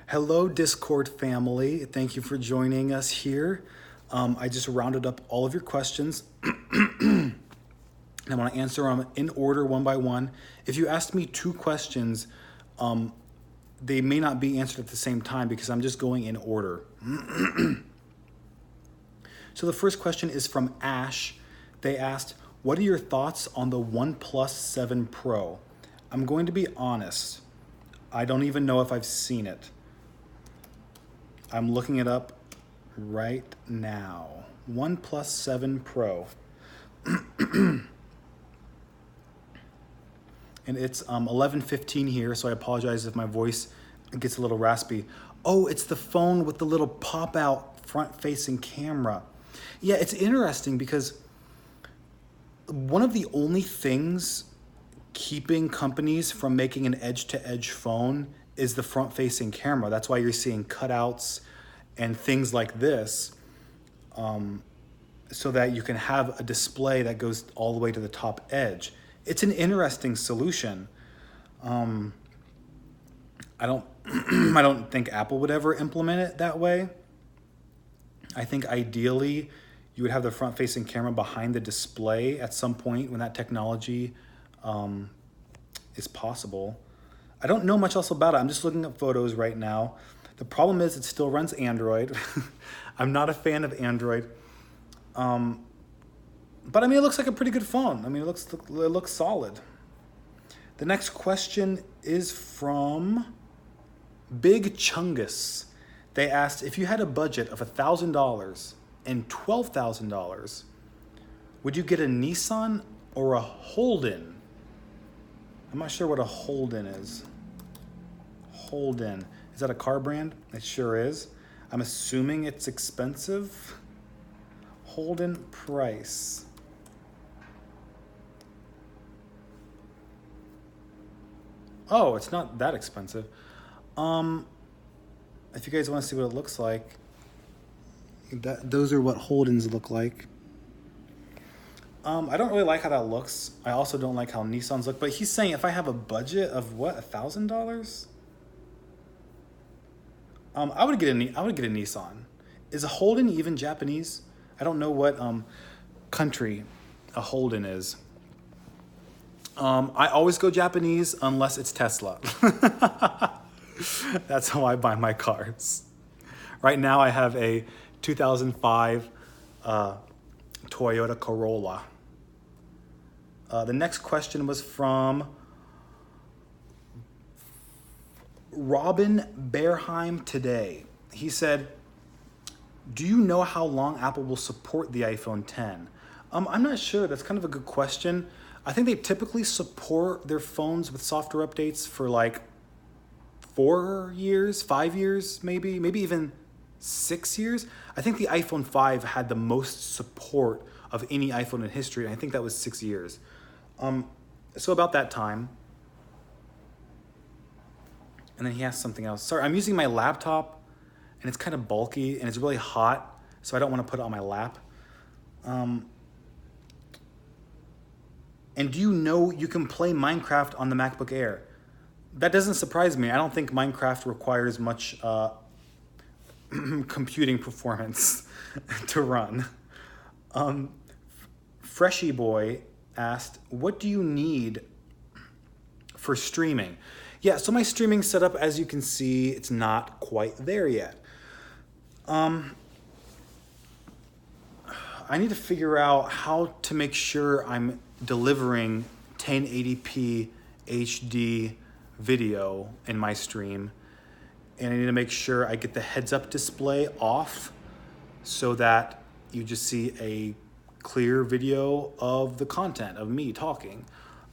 Hello, Discord family. Thank you for joining us here. I just rounded up all of your questions. And I want to answer them in order, one by one. If you asked me two questions, they may not be answered at the same time because I'm just going in order. So the first question is from Ash. They asked, what are your thoughts on the OnePlus 7 Pro? I'm going to be honest. I don't even know if I've seen it. I'm looking it up right now. OnePlus 7 Pro. And it's 11:15 here, so I apologize if my voice gets a little raspy. Oh, it's the phone with the little pop-out front-facing camera. Yeah, it's interesting because one of the only things keeping companies from making an edge-to-edge phone is the front-facing camera. That's why you're seeing cutouts and things like this, so that you can have a display that goes all the way to the top edge. It's an interesting solution. I don't I don't think Apple would ever implement it that way. I think ideally you would have the front-facing camera behind the display at some point when that technology is possible. I don't know much else about it. I'm just looking up photos right now. The problem is it still runs Android. I'm not a fan of Android. But I mean, it looks like a pretty good phone. I mean, it looks solid. The next question is from Big Chungus. They asked, if you had a budget of $1,000 and $12,000, would you get a Nissan or a Holden? I'm not sure what a Holden is. Holden. Is that a car brand? It sure is. I'm assuming it's expensive. Holden price. Oh, it's not that expensive. If you guys want to see what it looks like, those are what Holdens look like. I don't really like how that looks. I also don't like how Nissans look. But he's saying if I have a budget of what, $1,000? I would get a Nissan. Is a Holden even Japanese? I don't know what country a Holden is. I always go Japanese unless it's Tesla. That's how I buy my cars. Right now I have a 2005 Toyota Corolla. The next question was from Robin Bearheim today. He said, do you know how long Apple will support the iPhone X? I'm not sure. That's kind of a good question. I think they typically support their phones with software updates for like 4 years, 5 years, maybe even 6 years. I think the iPhone 5 had the most support of any iPhone in history, and I think that was 6 years. So about that time. And then he asked something else. Sorry, I'm using my laptop, and it's kind of bulky, and it's really hot, so I don't want to put it on my lap. And do you know you can play Minecraft on the MacBook Air? That doesn't surprise me. I don't think Minecraft requires much computing performance to run. Freshy Boy asked, what do you need for streaming? Yeah, so my streaming setup, as you can see, it's not quite there yet. I need to figure out how to make sure I'm delivering 1080p HD video in my stream. And I need to make sure I get the heads-up display off so that you just see a clear video of the content of me talking.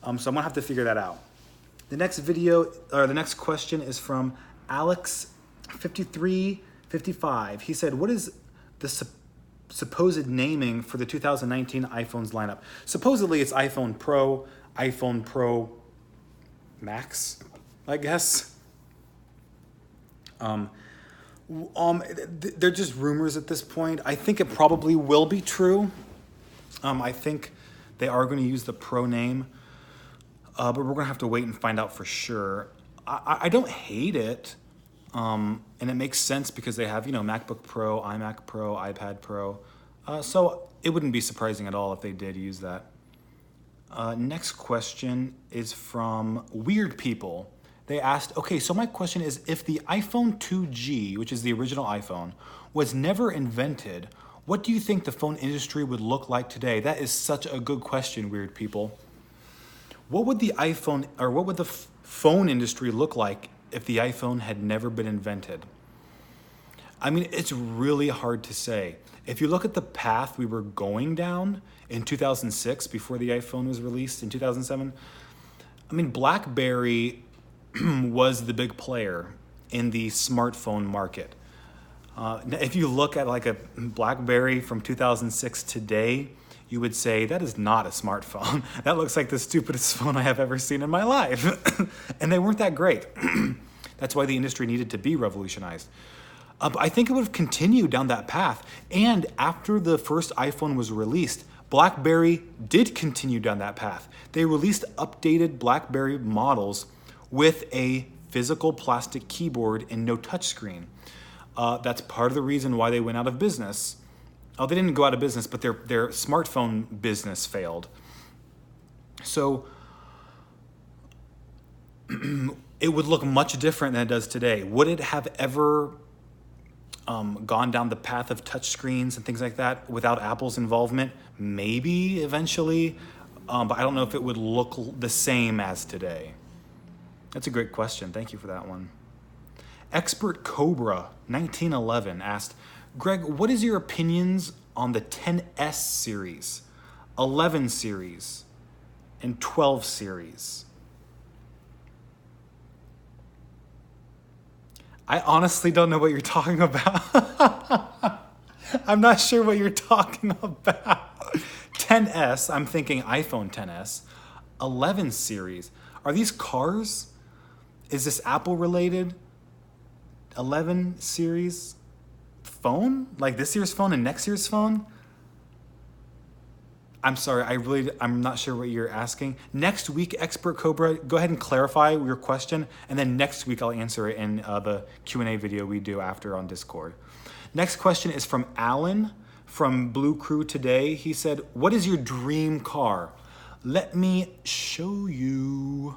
So I'm gonna have to figure that out. The next question is from Alex5355. He said, what is the supposed naming for the 2019 iPhones lineup? Supposedly it's iPhone Pro, iPhone Pro Max, I guess. They're just rumors at this point. I think it probably will be true. I think they are going to use the Pro name, but we're going to have to wait and find out for sure. I don't hate it. And it makes sense because they have, MacBook Pro, iMac Pro, iPad Pro. So it wouldn't be surprising at all if they did use that. Next question is from Weird People. They asked, okay, so my question is, if the iPhone 2G, which is the original iPhone, was never invented, what do you think the phone industry would look like today? That is such a good question, Weird People. What would the phone industry look like if the iPhone had never been invented? I mean, it's really hard to say. If you look at the path we were going down in 2006, before the iPhone was released in 2007, I mean, BlackBerry was the big player in the smartphone market. If you look at like a BlackBerry from 2006 today, you would say that is not a smartphone. That looks like the stupidest phone I have ever seen in my life. And they weren't that great. That's why the industry needed to be revolutionized. But I think it would have continued down that path. And after the first iPhone was released, BlackBerry did continue down that path. They released updated BlackBerry models with a physical plastic keyboard and no touchscreen. That's part of the reason why they went out of business. Oh, they didn't go out of business, but their smartphone business failed. So it would look much different than it does today. Would it have ever gone down the path of touchscreens and things like that without Apple's involvement? Maybe eventually, but I don't know if it would look the same as today. That's a great question. Thank you for that one. Expert Cobra 1911 asked, Greg, what is your opinions on the 10S series, 11 series, and 12 series? I honestly don't know what you're talking about. I'm not sure what you're talking about. 10S, I'm thinking iPhone 10S. 11 series. Are these cars? Is this Apple related? 11 series phone? Like this year's phone and next year's phone? I'm sorry, I'm not sure what you're asking. Next week, Expert Cobra, go ahead and clarify your question, and then next week I'll answer it in the Q&A video we do after on Discord. Next question is from Alan from Blue Crew Today. He said, what is your dream car? Let me show you.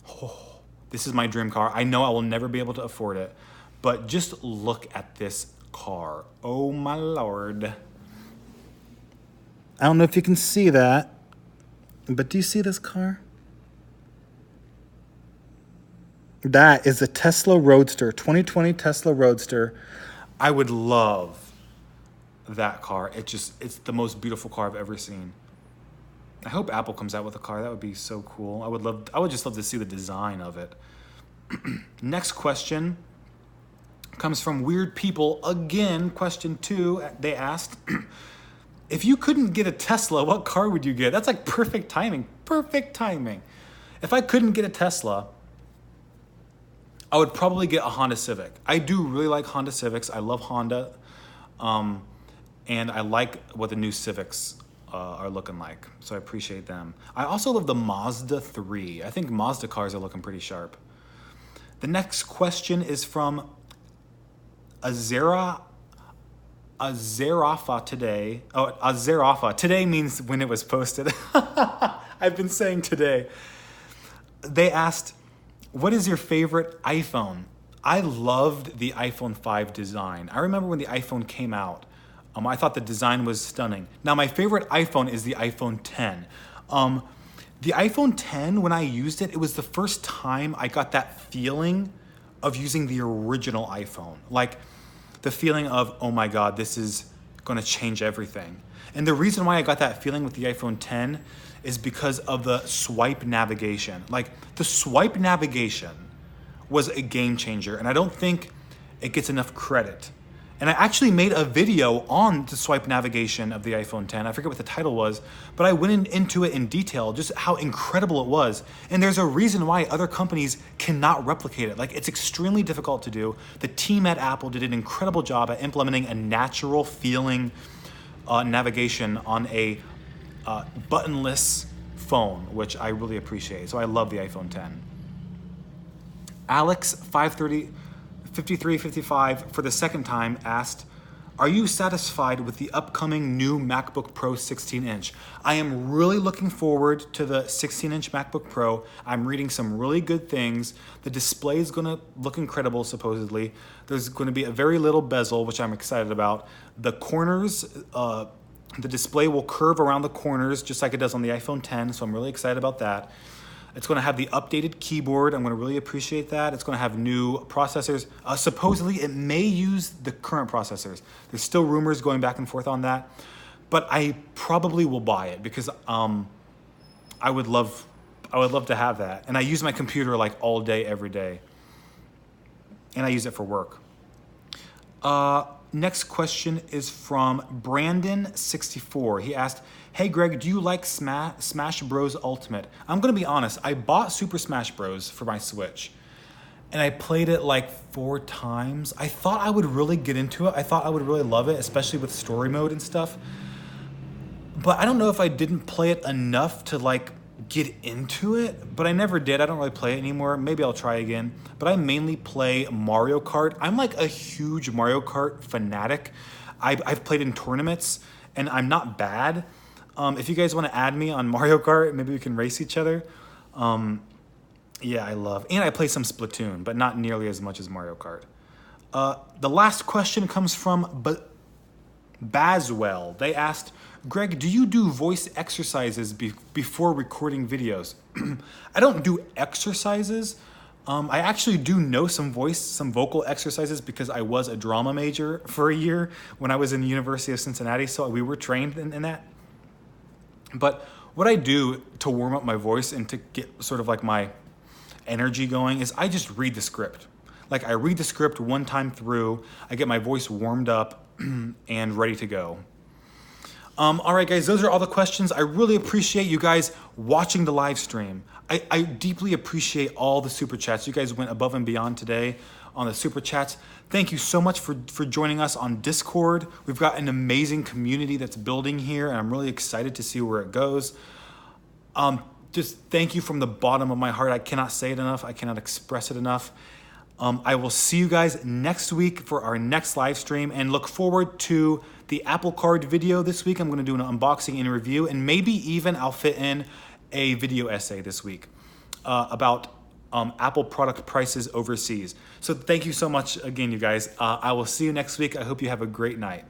Oh, this is my dream car. I know I will never be able to afford it, but just look at this car. Oh my Lord. I don't know if you can see that, but do you see this car? That is a Tesla Roadster, 2020 Tesla Roadster. I would love that car. It's the most beautiful car I've ever seen. I hope Apple comes out with a car. That would be so cool. I would just love to see the design of it. Next question comes from Weird People. Again, question 2, they asked, if you couldn't get a Tesla, what car would you get? That's like perfect timing. Perfect timing. If I couldn't get a Tesla, I would probably get a Honda Civic. I do really like Honda Civics. I love Honda. And I like what the new Civics are looking like. So I appreciate them. I also love the Mazda 3. I think Mazda cars are looking pretty sharp. The next question is from Azerafa today. Oh, Azerafa. Today means when it was posted. I've been saying today. They asked, what is your favorite iPhone? I loved the iPhone 5 design. I remember when the iPhone came out, I thought the design was stunning. Now, my favorite iPhone is the iPhone 10. The iPhone 10, when I used it, it was the first time I got that feeling of using the original iPhone. Like the feeling of, oh my God, this is gonna change everything. And the reason why I got that feeling with the iPhone 10 is because of the swipe navigation. Like the swipe navigation was a game changer, and I don't think it gets enough credit. And I actually made a video on the swipe navigation of the iPhone 10. I forget what the title was, but I went into it in detail, just how incredible it was. And there's a reason why other companies cannot replicate it. Like, it's extremely difficult to do. The team at Apple did an incredible job at implementing a natural feeling navigation on a buttonless phone, which I really appreciate. So I love the iPhone 10. Alex5355 for the second time asked, are you satisfied with the upcoming new MacBook Pro 16-inch? I am really looking forward to the 16-inch MacBook Pro. I'm reading some really good things. The display is gonna look incredible, supposedly. There's gonna be a very little bezel, which I'm excited about. The corners, the display will curve around the corners just like it does on the iPhone 10, so I'm really excited about that. It's going to have the updated keyboard. I'm going to really appreciate that. It's going to have new processors. Supposedly, it may use the current processors. There's still rumors going back and forth on that, but I probably will buy it because I would love to have that. And I use my computer like all day, every day, and I use it for work. Next question is from Brandon64. He asked, hey Greg, do you like Smash Bros. Ultimate? I'm gonna be honest, I bought Super Smash Bros. For my Switch, and I played it like 4 times. I thought I would really get into it. I thought I would really love it, especially with story mode and stuff. But I don't know if I didn't play it enough to like get into it, but I never did. I don't really play it anymore. Maybe I'll try again. But I mainly play Mario Kart. I'm like a huge Mario Kart fanatic. I've played in tournaments, and I'm not bad. If you guys want to add me on Mario Kart, maybe we can race each other. Yeah, and I play some Splatoon, but not nearly as much as Mario Kart. The last question comes from Baswell. They asked, Greg, do you do voice exercises before recording videos? I don't do exercises. I actually do know some vocal exercises because I was a drama major for a year when I was in the University of Cincinnati, so we were trained in that. But what I do to warm up my voice and to get sort of like my energy going is I just read the script. Like I read the script one time through, I get my voice warmed up and ready to go. All right, guys, those are all the questions. I really appreciate you guys watching the live stream. I deeply appreciate all the super chats. You guys went above and beyond today on the super chats. Thank you so much for joining us on Discord. We've got an amazing community that's building here, and I'm really excited to see where it goes. Just thank you from the bottom of my heart. I cannot say it enough. I cannot express it enough. I will see you guys next week for our next live stream, and look forward to the Apple Card video this week. I'm going to do an unboxing and review, and maybe even I'll fit in a video essay this week about Apple product prices overseas. So thank you so much again, you guys. I will see you next week. I hope you have a great night.